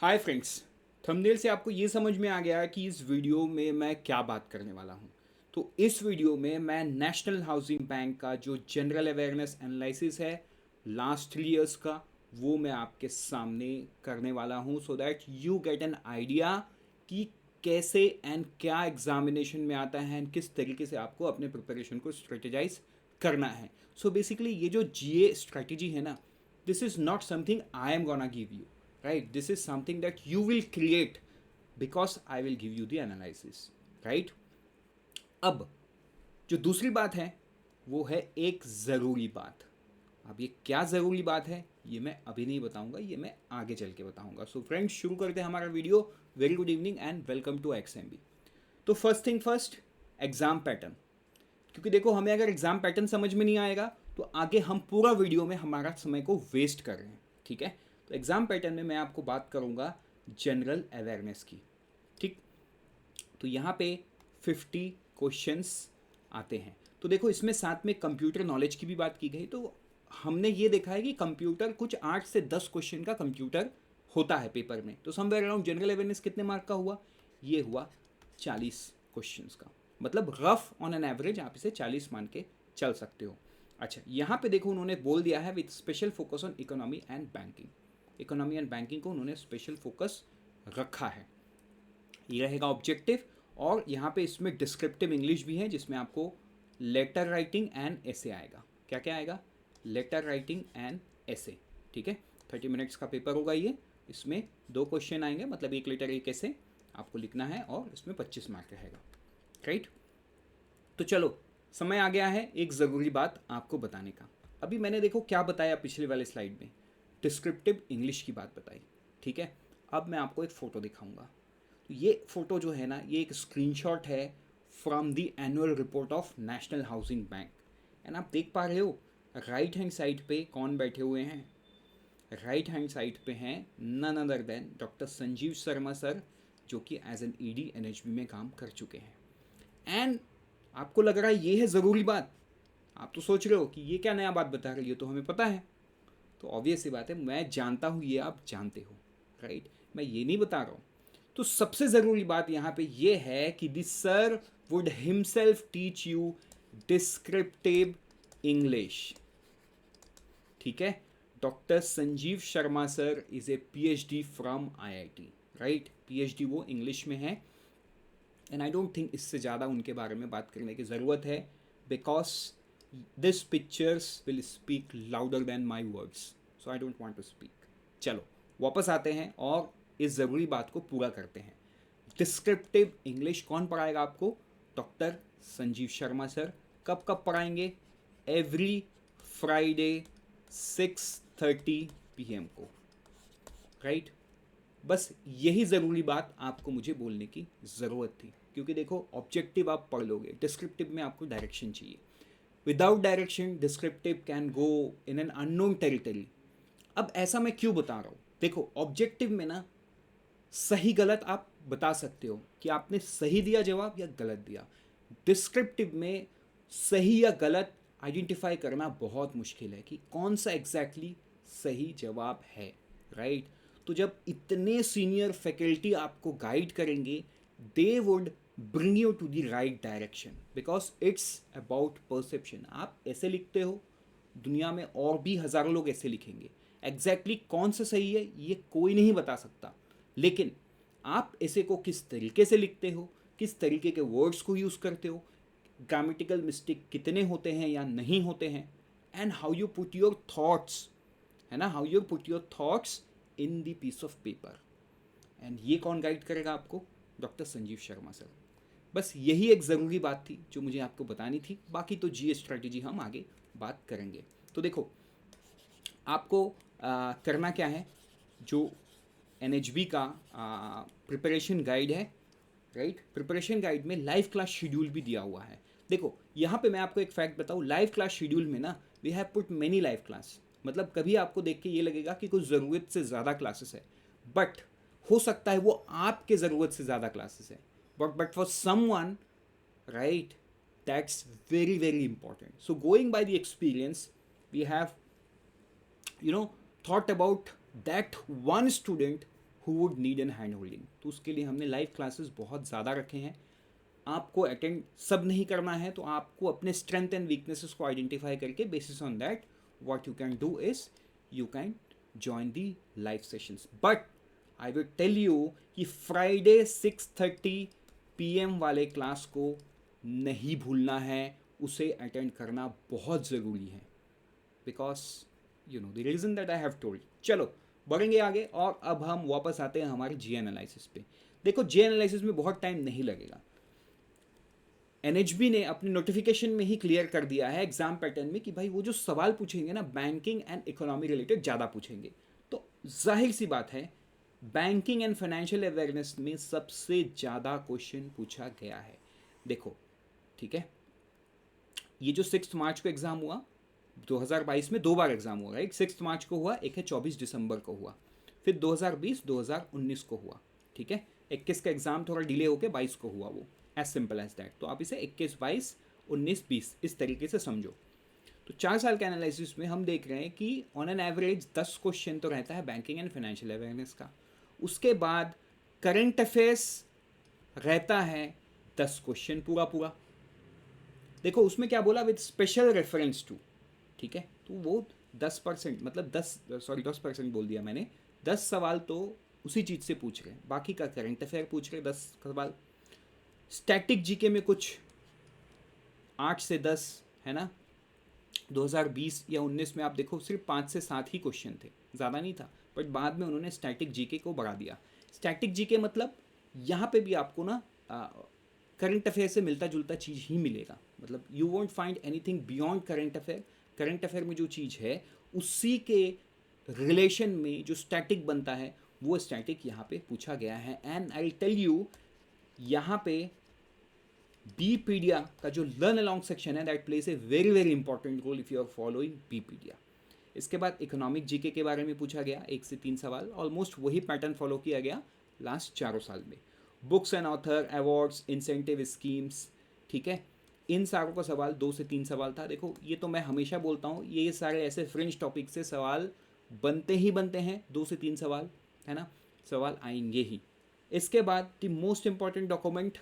Hi friends. Thumbnail से आपको ये समझ में आ गया है कि इस वीडियो में मैं क्या बात करने वाला हूँ। तो इस वीडियो में मैं नेशनल हाउसिंग बैंक का जो जनरल अवेयरनेस एनालिसिस है लास्ट 3 इयर्स का, वो मैं आपके सामने करने वाला हूँ सो that you get an idea कि कैसे एंड क्या एग्जामिनेशन में आता है एंड किस तरीके से आपको अपने प्रिपरेशन को स्ट्रेटेजाइज करना है। सो बेसिकली ये जो जीए स्ट्रेटेजी है ना, this is not something I am gonna give you, right? This is something that you will create because I will give you the analysis, right? अब जो दूसरी बात है वो है एक ज़रूरी बात। अब ये क्या ज़रूरी बात है ये मैं अभी नहीं बताऊंगा, ये मैं आगे चल के बताऊंगा। सो फ्रेंड्स, शुरू करते हैं हमारा video. Very good evening and welcome to XMB। तो first thing first, exam pattern. क्योंकि देखो, हमें अगर एग्जाम पैटर्न समझ में नहीं आएगा तो आगे हम पूरा वीडियो में हमारा समय को वेस्ट कर रहे हैं। ठीक है, तो एग्जाम पैटर्न में मैं आपको बात करूंगा जनरल अवेयरनेस की। ठीक, तो यहाँ पे 50 क्वेश्चंस आते हैं। तो देखो, इसमें साथ में कंप्यूटर नॉलेज की भी बात की गई। तो हमने ये देखा है कि कंप्यूटर कुछ 8 से 10 क्वेश्चन का कंप्यूटर होता है पेपर में। तो समवेयर अराउंड जनरल अवेयरनेस कितने मार्क का हुआ? ये हुआ 40 क्वेश्चंस का। मतलब रफ ऑन एन एवरेज आप इसे 40 मान के चल सकते हो। अच्छा, यहाँ पे देखो उन्होंने बोल दिया है with special focus on economy and banking. Economy and banking को उन्होंने स्पेशल फोकस रखा है, ये रहेगा ऑब्जेक्टिव। और यहाँ पे इसमें डिस्क्रिप्टिव इंग्लिश भी है जिसमें आपको लेटर राइटिंग एंड ऐसे आएगा। क्या क्या आएगा? लेटर राइटिंग एंड ऐसे। ठीक है, 30 मिनट्स का पेपर होगा ये। इसमें 2 क्वेश्चन आएंगे, मतलब 1 लेटर 1 ऐसे आपको लिखना है और इसमें 25 मार्क रहेगा। राइट, तो चलो, समय आ गया है एक ज़रूरी बात आपको बताने का। अभी मैंने देखो क्या बताया पिछले वाले स्लाइड में, डिस्क्रिप्टिव इंग्लिश की बात बताई। ठीक है, अब मैं आपको एक फ़ोटो दिखाऊंगा। तो ये फ़ोटो जो है ना, ये एक स्क्रीनशॉट है from the annual report of national housing bank. And आप देख पा रहे हो राइट हैंड साइड पे कौन बैठे हुए हैं? राइट हैंड साइड पे हैं none other than doctor Sanjeev Sharma sir, जो कि एज एन ईडी एनएचबी में काम कर चुके हैं। एंड आपको लग रहा है ये है ज़रूरी बात। आप तो सोच रहे हो कि ये क्या नया बात बता रही है, तो हमें पता है। तो ऑब्वियस सी बात है, मैं जानता हूँ, ये आप जानते हो। राइट, मैं ये नहीं बता रहा हूँ। तो सबसे ज़रूरी बात यहाँ पे ये है कि this sir would himself teach you descriptive English. ठीक है, doctor Sanjeev Sharma sir is a PhD from IIT। Right, PhD वो इंग्लिश में है। एंड आई डोंट थिंक इससे ज़्यादा उनके बारे में बात करने की ज़रूरत है, because this pictures will speak louder than my words, so I don't want to speak. चलो वापस आते हैं और इस ज़रूरी बात को पूरा करते हैं। डिस्क्रिप्टिव इंग्लिश कौन पढ़ाएगा आपको? Doctor Sanjeev Sharma sir. कब कब पढ़ाएंगे? एवरी फ्राइडे 6:30 PM को। राइट, बस यही ज़रूरी बात आपको मुझे बोलने की ज़रूरत थी। क्योंकि देखो, ऑब्जेक्टिव आप पढ़ लोगे, डिस्क्रिप्टिव में आपको डायरेक्शन चाहिए। Without direction descriptive can go in an unknown territory. अब ऐसा मैं क्यों बता रहा हूँ? देखो, ऑब्जेक्टिव में ना सही गलत आप बता सकते हो कि आपने सही दिया जवाब या गलत दिया। डिस्क्रिप्टिव में सही या गलत आइडेंटिफाई करना बहुत मुश्किल है कि कौन सा एग्जैक्टली सही जवाब है। राइट, तो जब इतने सीनियर फैकल्टी आपको गाइड करेंगे, they would bring you to the right direction, because it's about perception. आप ऐसे लिखते हो, दुनिया में और भी हज़ारों लोग ऐसे लिखेंगे। एग्जैक्टली कौन सा सही है ये कोई नहीं बता सकता, लेकिन आप ऐसे को किस तरीके से लिखते हो, किस तरीके के वर्ड्स को यूज़ करते हो, ग्रामेटिकल मिस्टेक कितने होते हैं या नहीं होते हैं, and how you put your thoughts, है ना, how you put your thoughts in the piece of paper. And ये कौन गाइड करेगा आपको? Doctor Sanjeev Sharma sir. बस यही एक ज़रूरी बात थी जो मुझे आपको बतानी थी। बाकी तो जीए स्ट्रेटेजी हम आगे बात करेंगे। तो देखो, आपको करना क्या है, जो NHB का प्रिपरेशन गाइड है, राइट, प्रिपरेशन गाइड में लाइव क्लास शेड्यूल भी दिया हुआ है। देखो, यहाँ पे मैं आपको एक फैक्ट बताऊँ, लाइव क्लास शेड्यूल में ना we have put many live class. मतलब कभी आपको देख के ये लगेगा कि कुछ ज़रूरत से ज़्यादा क्लासेस है, बट हो सकता है वो आपके ज़रूरत से ज़्यादा क्लासेस है, but for someone, right, that's very very important. So going by the experience, we have, you know, thought about that one student who would need an hand holding. तो उसके लिए हमने लाइव क्लासेस बहुत ज़्यादा रखे हैं। आपको attend सब नहीं करना है, तो आपको अपने स्ट्रेंथ एंड वीकनेसेस को आइडेंटिफाई करके basis on that what you can do is you can join the live sessions. But I will tell you कि फ्राइडे 6:30 PM वाले क्लास को नहीं भूलना है, उसे अटेंड करना बहुत ज़रूरी है, because you know the reason that I have told. चलो बढ़ेंगे आगे, और अब हम वापस आते हैं हमारे जी एनालिसिस पे। देखो जी एनालिसिस में बहुत टाइम नहीं लगेगा। NHB ने अपने नोटिफिकेशन में ही क्लियर कर दिया है एग्जाम पैटर्न में कि भाई वो जो सवाल पूछेंगे ना बैंकिंग एंड इकोनॉमी रिलेटेड ज़्यादा पूछेंगे। तो जाहिर सी बात है बैंकिंग एंड फाइनेंशियल अवेयरनेस में सबसे ज़्यादा क्वेश्चन पूछा गया है। देखो ठीक है, ये जो 6 मार्च को एग्ज़ाम हुआ 2022 में 2 बार एग्ज़ाम हुआ, एक 6 मार्च को हुआ, एक है 24 दिसंबर को हुआ, फिर 2020 2019 को हुआ। ठीक है, 21 का एग्ज़ाम थोड़ा डिले होकर 22 को हुआ, वो एज सिंपल एज दैट। तो आप इसे 21 22 19 20 इस तरीके से समझो। तो 4 साल के एनालिसिस में हम देख रहे हैं कि ऑन एन एवरेज 10 क्वेश्चन तो रहता है बैंकिंग एंड फाइनेंशियल अवेयरनेस का। उसके बाद करंट अफेयर्स रहता है 10 क्वेश्चन पूरा पूरा। देखो उसमें क्या बोला, विद स्पेशल रेफरेंस टू। ठीक है, तो वो 10% मतलब 10% बोल दिया मैंने, 10 सवाल तो उसी चीज़ से पूछ रहे हैं, बाकी का करंट अफेयर पूछ रहे 10 सवाल। स्टैटिक जीके में कुछ 8 से 10 है ना। 2020 या 19 में आप देखो सिर्फ 5 से 7 ही क्वेश्चन थे, ज़्यादा नहीं था, बट बाद में उन्होंने स्टैटिक जीके को बढ़ा दिया। स्टैटिक जीके मतलब यहाँ पे भी आपको ना करंट अफेयर से मिलता जुलता चीज़ ही मिलेगा, मतलब you won't find anything beyond current affair. Current affair में जो चीज़ है उसी के रिलेशन में जो स्टैटिक बनता है वो स्टैटिक यहाँ पे पूछा गया है। एंड आई टेल यू यहाँ पे बीपीडिया का जो लर्न अलॉन्ग सेक्शन है that plays a very very important role if you are following बीपीडिया। इसके बाद इकोनॉमिक जीके के बारे में पूछा गया 1 से 3 सवाल, ऑलमोस्ट वही पैटर्न फॉलो किया गया लास्ट 4 साल में। Books and author, awards, incentive schemes, ठीक है, इन सारों का सवाल 2 से 3 सवाल था। देखो ये तो मैं हमेशा बोलता हूँ, ये सारे ऐसे फ्रिंज टॉपिक से सवाल बनते ही बनते हैं, 2 से 3 सवाल है ना, सवाल आएंगे ही। इसके बाद the most important document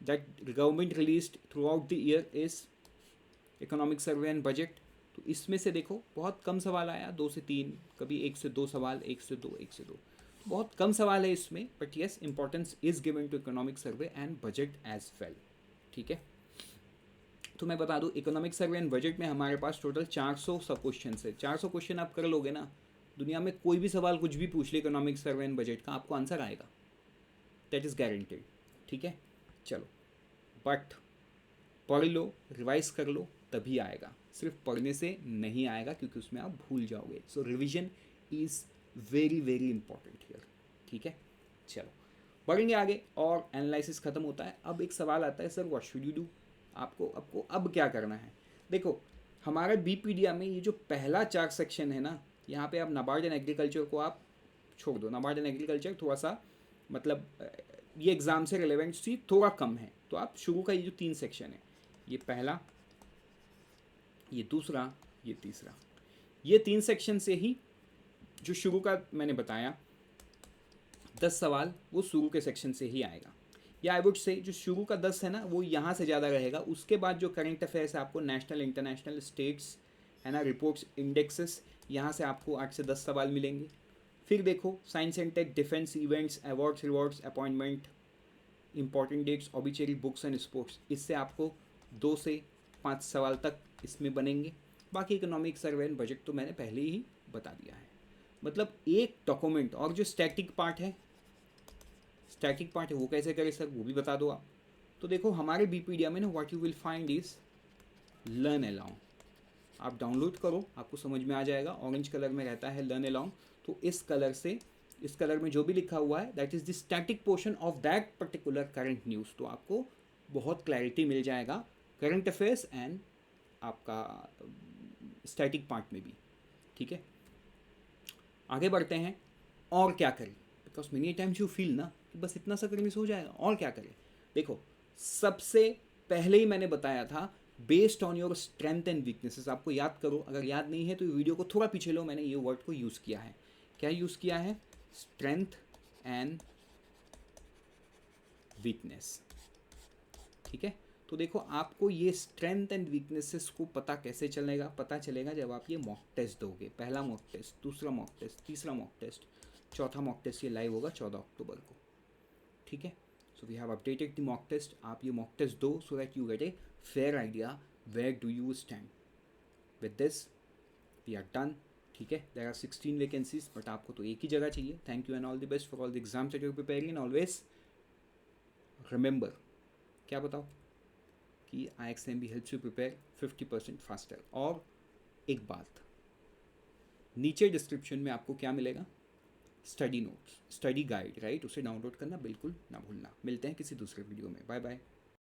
that government released through out the year is economic survey and budget. तो इसमें से देखो बहुत कम सवाल आया, 2 से 3, कभी 1 से 2 सवाल, 1 से 2, 1 से 2, बहुत कम सवाल है इसमें, but yes importance is given to economic survey and budget as well. ठीक है, तो मैं बता दूं इकोनॉमिक सर्वे एंड बजट में हमारे पास टोटल 400 सब क्वेश्चन है। 400 क्वेश्चन आप कर लोगे ना, दुनिया में कोई भी सवाल कुछ भी पूछ ले इकोनॉमिक सर्वे एंड बजट का, आपको आंसर आएगा, दैट इज़ गारंटेड। ठीक है, चलो, बट पढ़ लो, रिवाइज कर लो, तभी आएगा, सिर्फ पढ़ने से नहीं आएगा क्योंकि उसमें आप भूल जाओगे। So revision is very very important here. ठीक है, चलो बढ़ेंगे आगे और एनालिसिस खत्म होता है। अब एक सवाल आता है, sir what should you do, आपको अब क्या करना है। देखो हमारे बीपीडिया में ये जो पहला 4 सेक्शन है ना, यहाँ पे आप नाबार्ड एंड एग्रीकल्चर को आप छोड़ दो। नाबार्ड एंड एग्रीकल्चर थोड़ा सा मतलब ये एग्ज़ाम से रिलेवेंसी थोड़ा कम है, तो आप शुरू का ये जो 3 सेक्शन है, ये पहला, ये दूसरा, ये तीसरा, ये 3 सेक्शन से ही जो शुरू का मैंने बताया 10 सवाल वो शुरू के सेक्शन से ही आएगा, या आई वुड से जो शुरू का 10 है ना वो यहाँ से ज़्यादा रहेगा। उसके बाद जो करंट अफेयर्स है आपको नेशनल इंटरनेशनल स्टेट्स है ना, रिपोर्ट्स, इंडेक्सेस, यहाँ से आपको 8 से 10 सवाल मिलेंगे। फिर देखो science and tech, defence, events, awards, rewards, appointment, important dates, obituary, books and sports, इससे आपको 2 से 5 सवाल तक इसमें बनेंगे। बाकी इकोनॉमिक सर्वे एंड बजट तो मैंने पहले ही बता दिया है। मतलब एक डॉक्यूमेंट, और जो स्टैटिक पार्ट है वो कैसे करें सर, वो भी बता दो आप। तो देखो हमारे बीपीडिया में ना what you will find is learn along, आप डाउनलोड करो, आपको समझ में आ जाएगा। ऑरेंज कलर में रहता है लर्न अलॉन्ग, तो इस कलर में जो भी लिखा हुआ है that is the static portion of that particular current news. तो आपको बहुत क्लैरिटी मिल जाएगा करंट अफेयर्स एंड आपका स्टैटिक पार्ट में भी। ठीक है, आगे बढ़ते हैं। और क्या करें, because many times you feel ना कि बस इतना सा करने से हो जाएगा, और क्या करें। देखो सबसे पहले ही मैंने बताया था based on your strength and weaknesses, आपको याद करो, अगर याद नहीं है तो वीडियो को थोड़ा पीछे लो, मैंने ये वर्ड को यूज़ किया है। क्या यूज़ किया है, स्ट्रेंथ एंड वीकनेस। ठीक है, तो देखो आपको ये स्ट्रेंथ एंड वीकनेसेस को पता चलेगा जब आप ये मॉक टेस्ट दोगे। पहला मॉक टेस्ट, दूसरा मॉक टेस्ट, तीसरा मॉक टेस्ट, चौथा मॉक टेस्ट ये लाइव होगा 14 अक्टूबर को। ठीक है, so we have updated the mock test. आप ये मॉक टेस्ट दो so that you get a fair idea where do you stand. With this we are done. ठीक है, देयर आर 16 वैकेंसीज, बट आपको तो एक ही जगह चाहिए। Thank you and all the best for all the exams that you are preparing, and always remember, क्या बताओ कि IXMB helps you prepare 50% faster. और एक बात, नीचे डिस्क्रिप्शन में आपको क्या मिलेगा, study notes, study guide, right, उसे डाउनलोड करना बिल्कुल ना भूलना। मिलते हैं किसी दूसरे वीडियो में, बाय बाय।